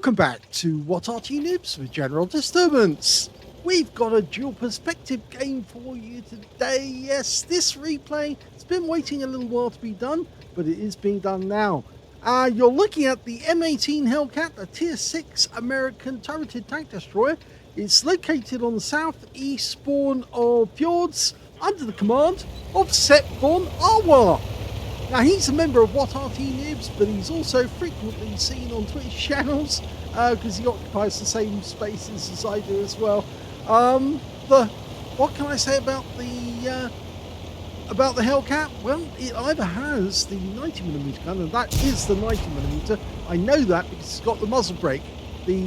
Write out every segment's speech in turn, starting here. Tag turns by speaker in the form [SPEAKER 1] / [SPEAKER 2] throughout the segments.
[SPEAKER 1] Welcome back to What Arty Noobs with General Disturbance. We've got a dual perspective game for you today. Yes, this replay has been waiting a little while to be done, but it is being done now. You're looking at the M18 Hellcat, a Tier 6 American turreted tank destroyer. It's located on the southeast spawn of Fjords under the command of Sepp von Arwa. Now, he's a member of What Arty Noobs, but he's also frequently seen on Twitch channels because he occupies the same spaces as I do as well. What can I say about the Hellcat? Well, it either has the 90mm gun, and that is the 90mm. I know that because it's got the muzzle brake. The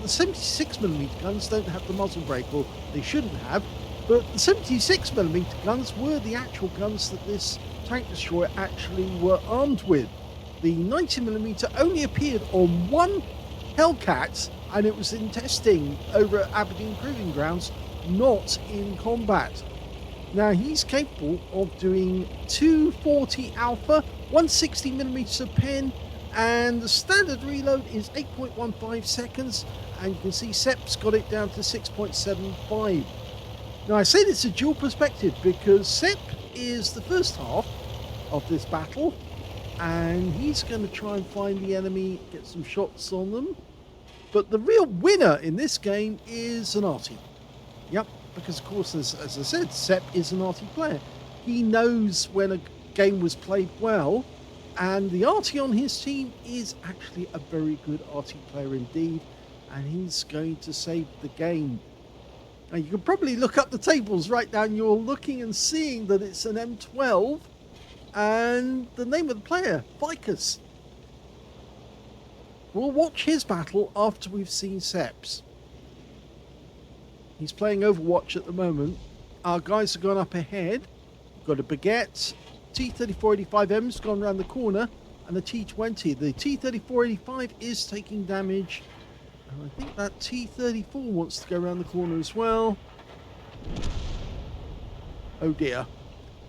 [SPEAKER 1] 76mm guns don't have the muzzle brake, or they shouldn't have. But the 76mm guns were the actual guns that this tank destroyer actually were armed with. The 90mm only appeared on one Hellcat, and it was in testing over at Aberdeen Proving Grounds, not in combat. Now, he's capable of doing 240 alpha, 160mm pen, and the standard reload is 8.15 seconds, and you can see Sepp's got it down to 6.75. Now, I said it's a dual perspective because Sepp is the first half of this battle, and he's going to try and find the enemy, get some shots on them. But the real winner in this game is an Arty. Yep, because of course, as I said, Sepp is an Arty player. He knows when a game was played well, and the Arty on his team is actually a very good Arty player indeed, and he's going to save the game. Now, you can probably look up the tables right now, and you're looking and seeing that it's an M12 and the name of the player, fikus6. We'll watch his battle after we've seen Sepp's. He's playing Overwatch at the moment. Our guys have gone up ahead. We've got a Baguette. T-3485M's gone around the corner, and the T-20. The T-3485 is taking damage. And I think that T-34 wants to go around the corner as well. Oh dear.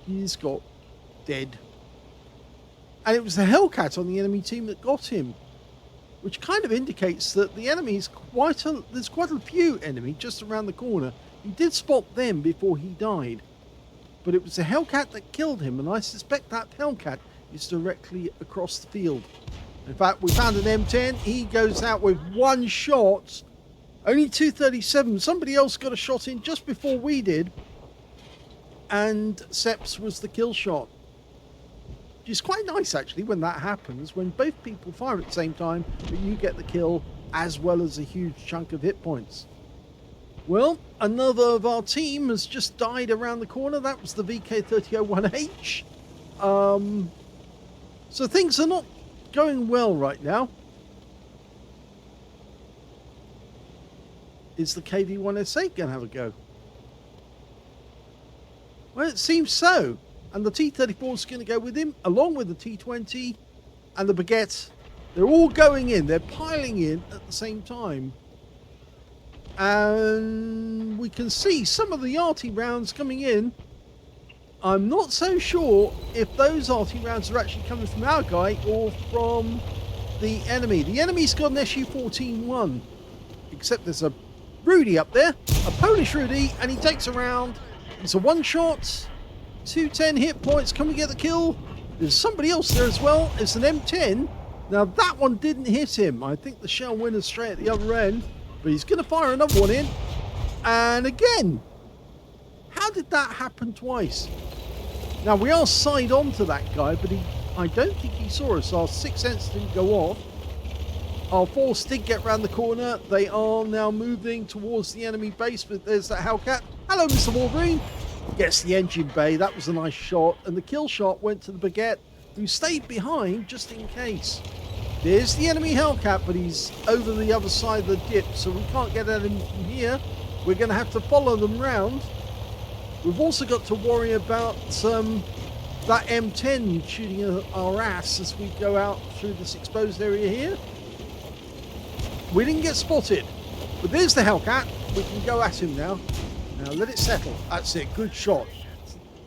[SPEAKER 1] He's got dead. And it was the Hellcat on the enemy team that got him, which kind of indicates that the enemy's there's quite a few enemy just around the corner. He did spot them before he died, but it was the Hellcat that killed him, and I suspect that Hellcat is directly across the field. In fact, we found an M10. He goes out with one shot. Only 237. Somebody else got a shot in just before we did, and Sepp's was the kill shot. Which is quite nice, actually, when that happens, when both people fire at the same time, but you get the kill as well as a huge chunk of hit points. Well, another of our team has just died around the corner. That was the VK3001H. So things are not going well right now. Is the KV-1S8 going to have a go? Well, it seems so. And the T-34 is going to go with him, along with the T-20 and the Baguette. They're all going in. They're piling in at the same time. And we can see some of the Arty rounds coming in. I'm not so sure if those Arty rounds are actually coming from our guy or from the enemy. The enemy's got an SU-14-1, except there's a Rudy up there, a Polish Rudy, and he takes a round. It's a one-shot, 210 hit points. Can we get the kill? There's somebody else there as well. It's an M10. Now, that one didn't hit him. I think the shell went straight at the other end, but he's going to fire another one in. And again, how did that happen twice? Now, we are side on to that guy, but I don't think he saw us. Our sixth sense didn't go off. Our force did get round the corner. They are now moving towards the enemy base, but there's that Hellcat. Hello, Mr. Wolverine. Gets the engine bay. That was a nice shot. And the kill shot went to the Baguette, who stayed behind just in case. There's the enemy Hellcat, but he's over the other side of the dip, so we can't get at him from here. We're going to have to follow them round. We've also got to worry about that M10 shooting our ass as we go out through this exposed area here. We didn't get spotted, but there's the Hellcat. We can go at him now. Now let it settle. That's it. Good shot.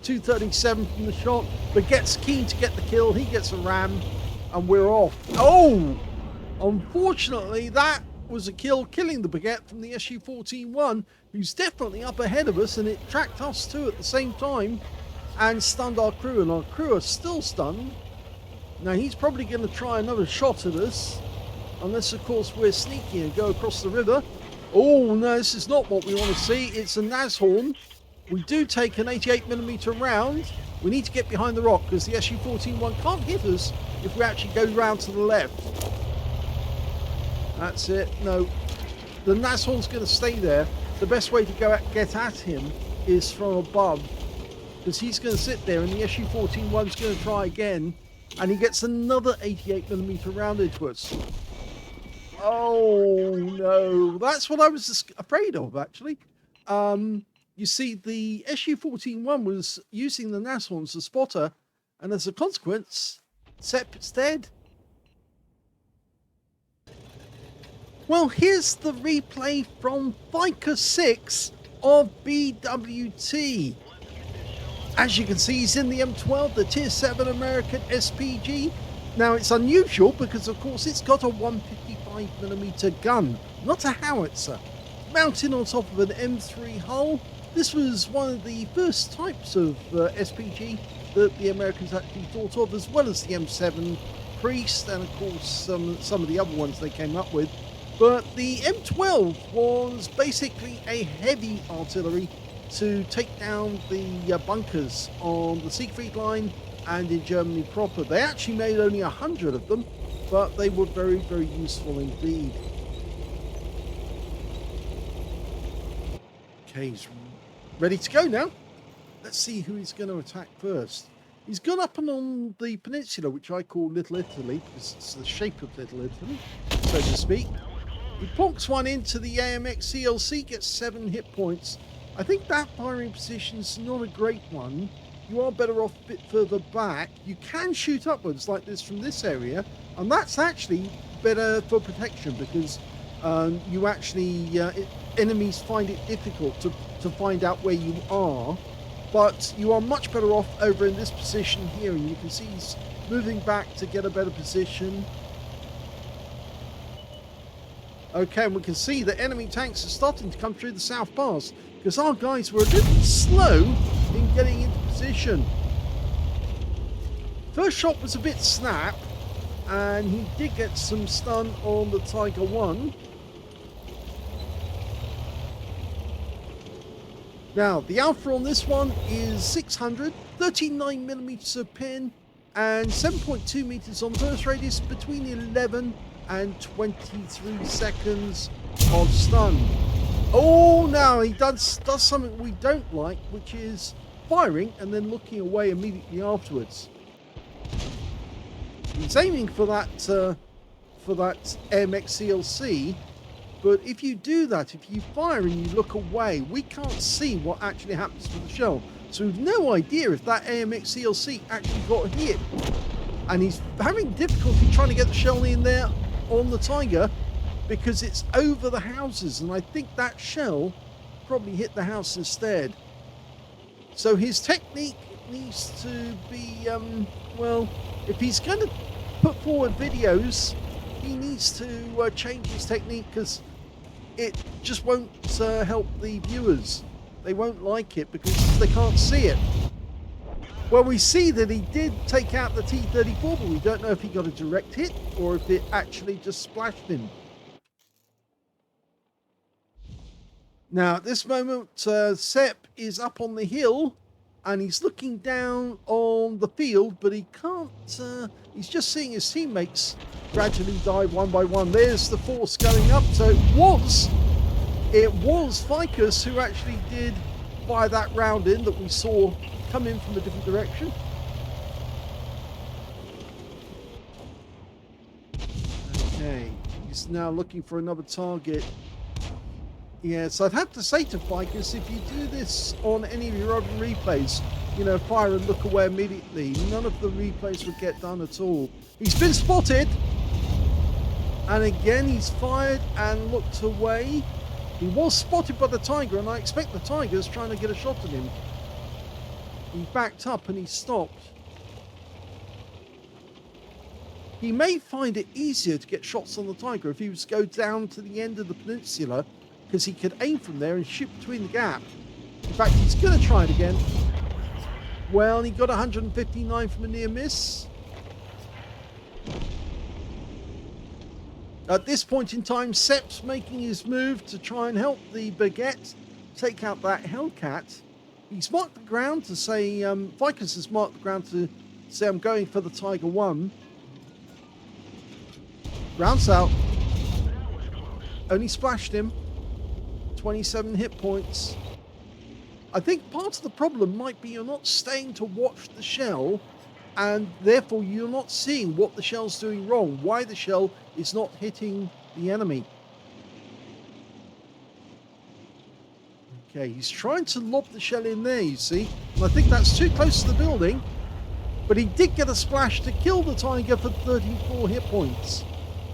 [SPEAKER 1] 237 from the shot, but gets keen to get the kill. He gets a ram, and we're off. Oh! Unfortunately, that was a kill, killing the baguette from the SU-14-1, who's definitely up ahead of us, and it tracked us too at the same time and stunned our crew, and our crew are still stunned. Now he's probably going to try another shot at us, unless of course we're sneaky and go across the river. Oh no, this is not what we want to see. It's a Nashorn. We do take an 88mm round. We need to get behind the rock because the SU-14-1 can't hit us if we actually go round to the left. That's it. No, the Nashorn's going to stay there. The best way to get at him is from above, because he's going to sit there and the SU-14-1's going to try again, and he gets another 88mm round into us. Oh no, that's what I was afraid of, actually. You see, the SU-14-1 was using the Nashorn as a spotter, and as a consequence, Sep's dead. Well, here's the replay from fikus6 of BWT. As you can see, he's in the M12, the Tier 7 American SPG. Now, it's unusual because, of course, it's got a 155mm gun, not a howitzer. Mounted on top of an M3 hull. This was one of the first types of SPG that the Americans actually thought of, as well as the M7 Priest and, of course, some of the other ones they came up with. But the M12 was basically a heavy artillery to take down the bunkers on the Siegfried line and in Germany proper. They actually made only 100 of them, but they were very, very useful indeed. Okay, he's ready to go now. Let's see who he's going to attack first. He's gone up and on the peninsula, which I call Little Italy, because it's the shape of Little Italy, so to speak. He plonks one into the AMX CLC, gets 7 hit points. I think that firing position's not a great one. You are better off a bit further back. You can shoot upwards like this from this area, and that's actually better for protection, because you actually enemies find it difficult to find out where you are. But you are much better off over in this position here, and you can see he's moving back to get a better position. Okay, and we can see that enemy tanks are starting to come through the South Pass, because our guys were a little slow in getting into position. First shot was a bit snap, and he did get some stun on the Tiger 1. Now, the alpha on this one is 600, 39mm of pin, and 7.2 meters on the burst radius, between 11 and 23 seconds of stun. Oh, now he does something we don't like, which is firing and then looking away immediately afterwards. He's aiming for that AMX CLC, but if you do that, if you fire and you look away, we can't see what actually happens to the shell. So we've no idea if that AMX CLC actually got hit. And he's having difficulty trying to get the shell in there on the Tiger, because it's over the houses, and I think that shell probably hit the house instead. So his technique needs to be, well, if he's going to put forward videos, he needs to change his technique, because it just won't help the viewers. They won't like it because they can't see it. Well, we see that he did take out the T-34, but we don't know if he got a direct hit or if it actually just splashed him. Now, at this moment, Sep is up on the hill and he's looking down on the field, but he can't, he's just seeing his teammates gradually die one by one. There's the force going up, so it was fikus who actually did fire that round in that we saw come in from a different direction. Okay, he's now looking for another target. Yes, I'd have to say to fikus, if you do this on any of your other replays, you know, fire and look away immediately, none of the replays would get done at all. He's been spotted, and again he's fired and looked away. He was spotted by the Tiger, and I expect the Tiger's trying to get a shot at him. He backed up and he stopped. He may find it easier to get shots on the Tiger if he was to go down to the end of the peninsula, because he could aim from there and shoot between the gap. In fact, he's going to try it again. Well, he got 159 from a near miss. At this point in time, Sepp's making his move to try and help the Baguette take out that Hellcat. He's marked the ground to say, Fikus has marked the ground to say, I'm going for the Tiger 1. Rounds out. Only splashed him. 27 hit points. I think part of the problem might be you're not staying to watch the shell, and therefore you're not seeing what the shell's doing wrong, why the shell is not hitting the enemy. Okay, he's trying to lob the shell in there, you see, and I think that's too close to the building, but he did get a splash to kill the Tiger for 34 hit points.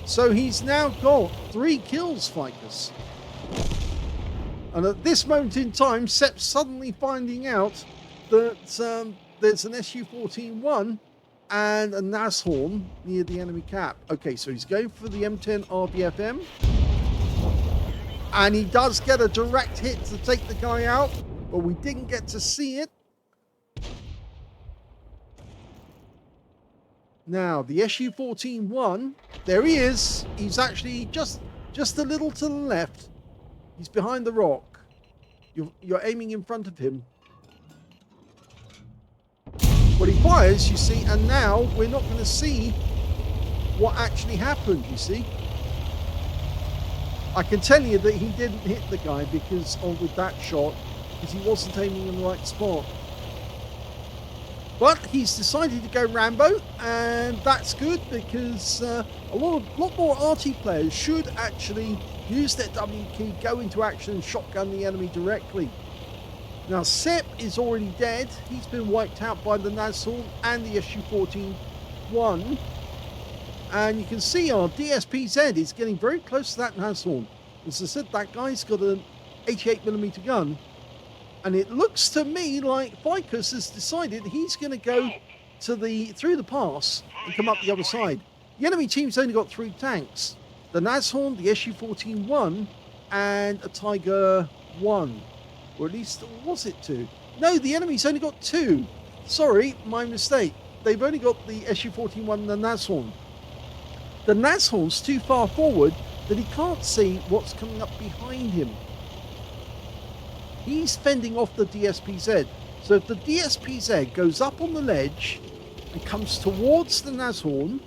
[SPEAKER 1] So he's now got 3 kills, Fikus. And at this moment in time, Sepp's suddenly finding out that there's an SU-14-1 and a Nashorn near the enemy cap. Okay, so he's going for the M10 RBFM. And he does get a direct hit to take the guy out, but we didn't get to see it. Now, the SU-14-1, there he is. He's actually just a little to the left. He's behind the rock. You're aiming in front of him. But he fires, you see, and now we're not going to see what actually happened, you see. I can tell you that he didn't hit the guy because with that shot, because he wasn't aiming in the right spot. But he's decided to go Rambo, and that's good because a lot more Arty players should actually use their W key, go into action and shotgun the enemy directly. Now Sepp is already dead. He's been wiped out by the Nashorn and the SU-14-1. And you can see our DSPZ is getting very close to that Nashorn. As I said, that guy's got an 88mm gun. And it looks to me like Fikus has decided he's going to go to through the pass and come up the other side. The enemy team's only got 3 tanks. The Nashorn, the SU-14-1, and a Tiger 1. Or at least, was it 2? No, the enemy's only got 2. Sorry, my mistake. They've only got the SU-14-1 and the Nashorn. The Nashorn's too far forward that he can't see what's coming up behind him. He's fending off the DSPZ. So if the DSPZ goes up on the ledge and comes towards the Nashorn's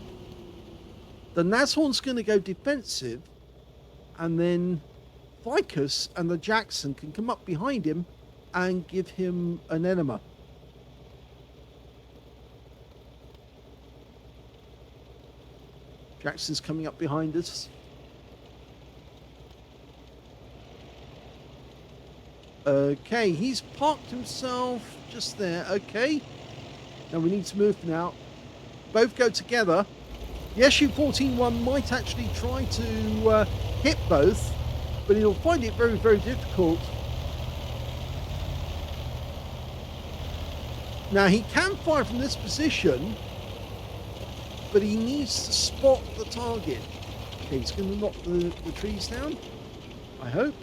[SPEAKER 1] going to go defensive, and then Fikus and the Jackson can come up behind him and give him an enema. Jackson's coming up behind us. Okay, he's parked himself just there. Okay. Now we need to move now. Both go together. The SU-14-1 might actually try to hit both, but he'll find it very, very difficult. Now he can fire from this position, but he needs to spot the target. Okay, he's going to knock the trees down, I hope.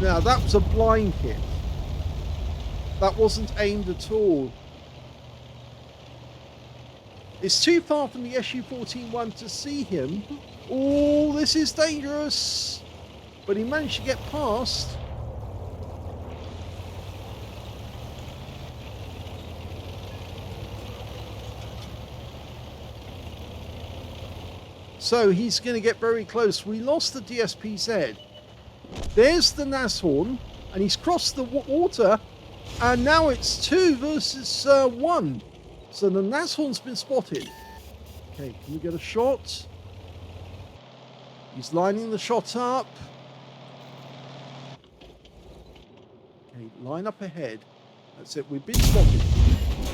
[SPEAKER 1] Now that was a blind hit. That wasn't aimed at all. It's too far from the SU-14-1 to see him. Oh, this is dangerous. But he managed to get past. So he's going to get very close. We lost the DSPZ. There's the Nashorn, and he's crossed the water, and now it's 2 versus 1. So the Nashorn's been spotted. Okay, can we get a shot? He's lining the shot up. Okay, line up ahead. That's it, we've been spotted.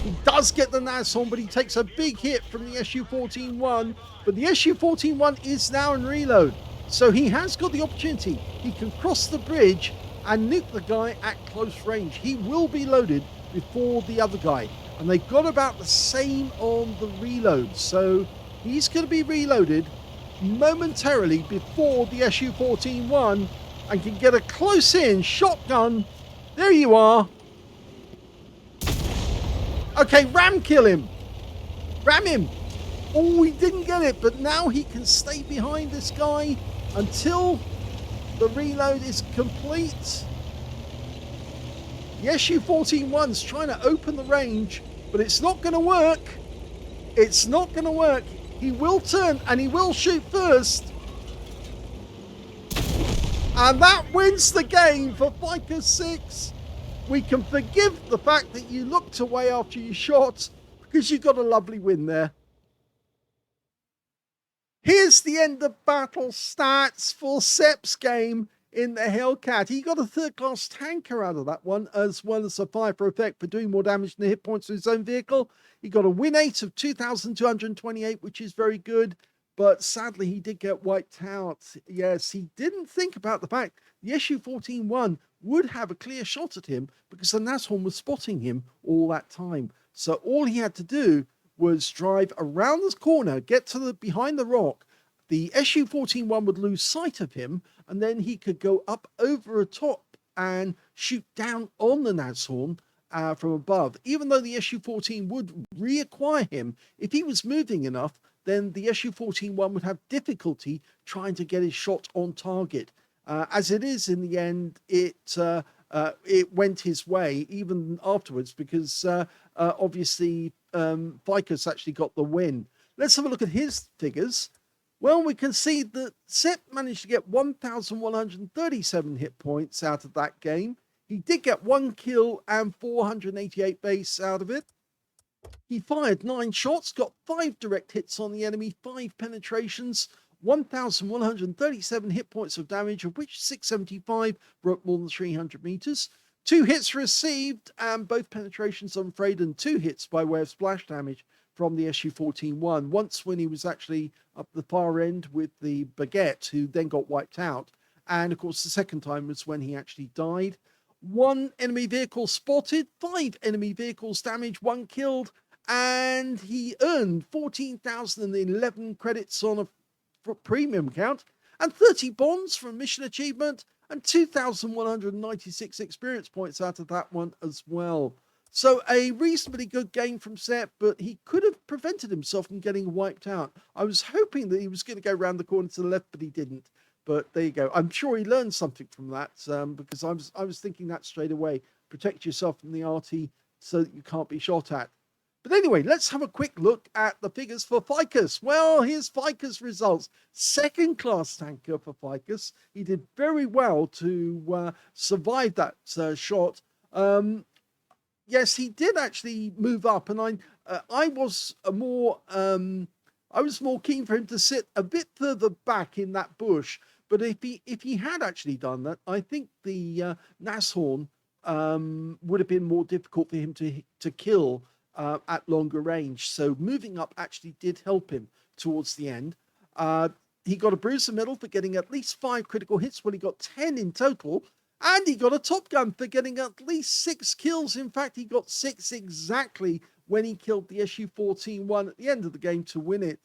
[SPEAKER 1] He does get the Nashorn, but he takes a big hit from the SU-14-1. But the SU-14-1 is now in reload. So he has got the opportunity. He can cross the bridge and nuke the guy at close range. He will be loaded before the other guy, and they've got about the same on the reload. So he's going to be reloaded momentarily before the SU-14-1 and can get a close-in shotgun. There you are. Okay, ram kill him. Ram him. Oh, he didn't get it, but now he can stay behind this guy until the reload is complete. The SU-14-1's trying to open the range, but it's not going to work. It's not going to work. He will turn and he will shoot first. And that wins the game for fikus6. We can forgive the fact that you looked away after you shot because you got a lovely win there. Here's the end of battle stats for Sepp's game in the Hellcat. He got a third-class tanker out of that one, as well as a fire for effect for doing more damage than the hit points to his own vehicle. He got a win rate of 2,228, which is very good, but sadly he did get wiped out. Yes, he didn't think about the fact the SU-14-1 would have a clear shot at him because the Nashorn was spotting him all that time. So all he had to do was drive around this corner, get to the behind the rock. The SU-14-1 would lose sight of him, and then he could go up over a top and shoot down on the Nashorn from above. Even though the SU-14 would reacquire him, if he was moving enough, then the SU-14-1 would have difficulty trying to get his shot on target. As it is, in the end, it went his way even afterwards because obviously fikus actually got the win. Let's have a look at his figures. Well, we can see that Sepp managed to get 1,137 hit points out of that game. He did get 1 kill and 488 base out of it. He fired 9 shots, got 5 direct hits on the enemy, 5 penetrations, 1,137 hit points of damage, of which 675 broke more than 300 meters. 2 hits received, and both penetrations unfrayed, and 2 hits by way of splash damage from the SU-14-1. Once when he was actually up the far end with the Baguette, who then got wiped out. And of course, the second time was when he actually died. 1 enemy vehicle spotted, 5 enemy vehicles damaged, 1 killed, and he earned 14,011 credits on a premium account, and 30 bonds from mission achievement, and 2,196 experience points out of that one as well. So a reasonably good game from Sepp, but he could have prevented himself from getting wiped out. I was hoping that he was going to go around the corner to the left, but he didn't. But there you go. I'm sure he learned something from that because I was thinking that straight away. Protect yourself from the Arty so that you can't be shot at. But anyway, let's have a quick look at the figures for fikus. Well, here's fikus results. Second class tanker for fikus. He did very well to survive that shot. Yes, he did actually move up, and I was more keen for him to sit a bit further back in that bush. But if he had actually done that, I think the Nashorn would have been more difficult for him to kill at longer range. So moving up actually did help him towards the end. He got a bruiser medal for getting at least 5 critical hits. Well, he got 10 in total. And he got a Top Gun for getting at least 6 kills. In fact, he got 6 exactly when he killed the SU-14-1 at the end of the game to win it.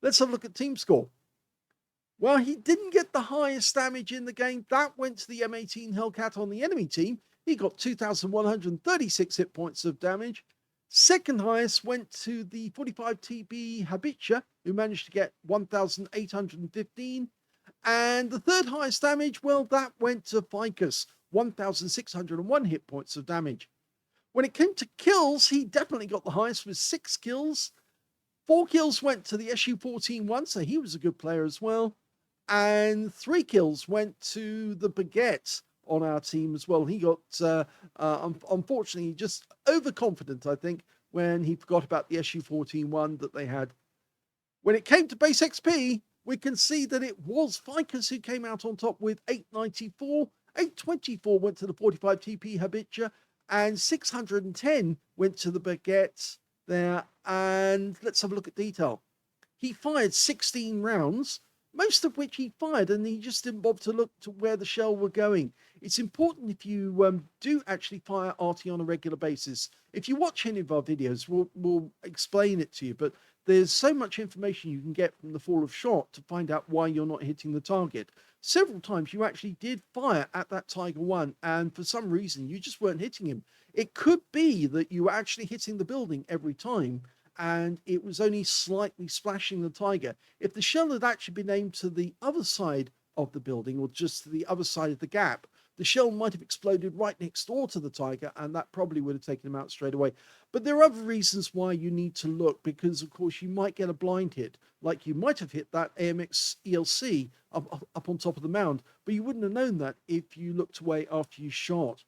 [SPEAKER 1] Let's have a look at team score. Well, he didn't get the highest damage in the game. That went to the M18 Hellcat on the enemy team. He got 2,136 hit points of damage. Second highest went to the 45 TB Habitcha, who managed to get 1,815. And the third highest damage, well, that went to fikus, 1,601 hit points of damage. When it came to kills, he definitely got the highest with 6 kills. 4 kills went to the SU-14-1, so he was a good player as well. And 3 kills went to the Baguette on our team as well. He got, unfortunately, just overconfident, I think, when he forgot about the SU-14-1 that they had. When it came to base XP, we can see that it was fikus who came out on top with 894. 824 went to the 45 TP Habitcha, and 610 went to the Baguette there. And let's have a look at detail. He fired 16 rounds, most of which he fired, and he just didn't bother to look to where the shell were going. It's important if you do actually fire Arty on a regular basis. If you watch any of our videos, we'll explain it to you, but there's so much information you can get from the fall of shot to find out why you're not hitting the target. Several times you actually did fire at that Tiger 1, and for some reason you just weren't hitting him. It could be that you were actually hitting the building every time, and it was only slightly splashing the Tiger. If the shell had actually been aimed to the other side of the building, or just to the other side of the gap, the shell might have exploded right next door to the Tiger, and that probably would have taken him out straight away. But there are other reasons why you need to look, because of course you might get a blind hit, like you might have hit that AMX ELC up on top of the mound, but you wouldn't have known that if you looked away after you shot.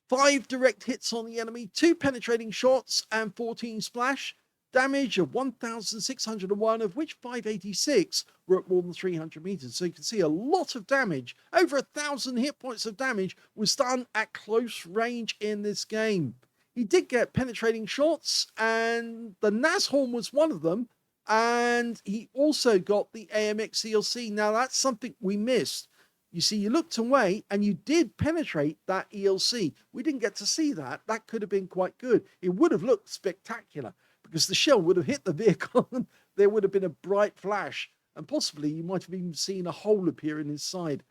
[SPEAKER 1] 5 direct hits on the enemy, 2 penetrating shots, and 14 splash. Damage of 1,601, of which 586 were at more than 300 meters. So you can see a lot of damage. Over 1,000 hit points of damage was done at close range in this game. He did get penetrating shots, and the Nashorn was one of them. And he also got the AMX ELC. Now that's something we missed. You see, you looked away and you did penetrate that ELC. We didn't get to see that. That could have been quite good. It would have looked spectacular, because the shell would have hit the vehicle and there would have been a bright flash, and possibly you might have even seen a hole appear in his side.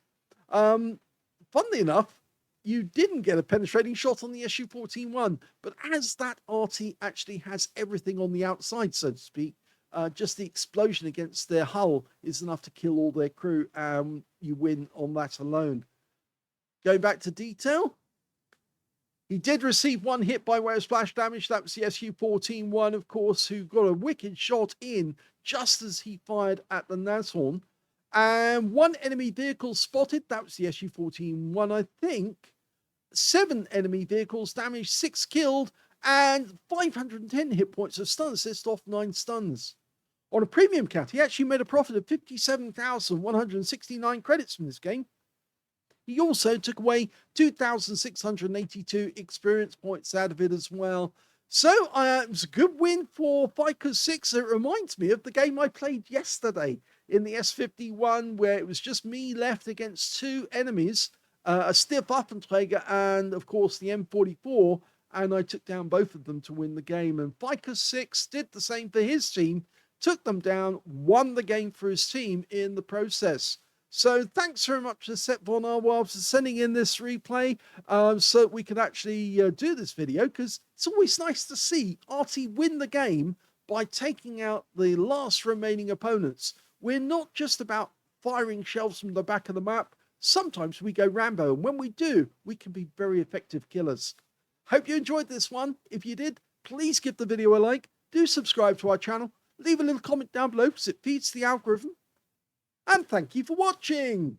[SPEAKER 1] Funnily enough, you didn't get a penetrating shot on the SU-14-1, but as that Arty actually has everything on the outside, so to speak, just the explosion against their hull is enough to kill all their crew, and you win on that alone. Going back to detail, he did receive 1 hit by way of splash damage. That was the SU-14-1, of course, who got a wicked shot in just as he fired at the Nashorn. And 1 enemy vehicle spotted. That was the SU-14-1, I think. 7 enemy vehicles damaged, 6 killed, and 510 hit points of stun assist off 9 stuns. On a premium cat, he actually made a profit of 57,169 credits from this game. He also took away 2,682 experience points out of it as well. So it was a good win for fikus6. It reminds me of the game I played yesterday in the S51, where it was just me left against 2 enemies, a stiff Waffenträger and, of course, the M44, and I took down both of them to win the game. And fikus6 did the same for his team, took them down, won the game for his team in the process. So thanks very much to Seth Von Arwald for sending in this replay, so we could actually do this video, because it's always nice to see Arty win the game by taking out the last remaining opponents. We're not just about firing shells from the back of the map. Sometimes we go Rambo, and when we do, we can be very effective killers. Hope you enjoyed this one. If you did, please give the video a like. Do subscribe to our channel. Leave a little comment down below, because it feeds the algorithm. And thank you for watching.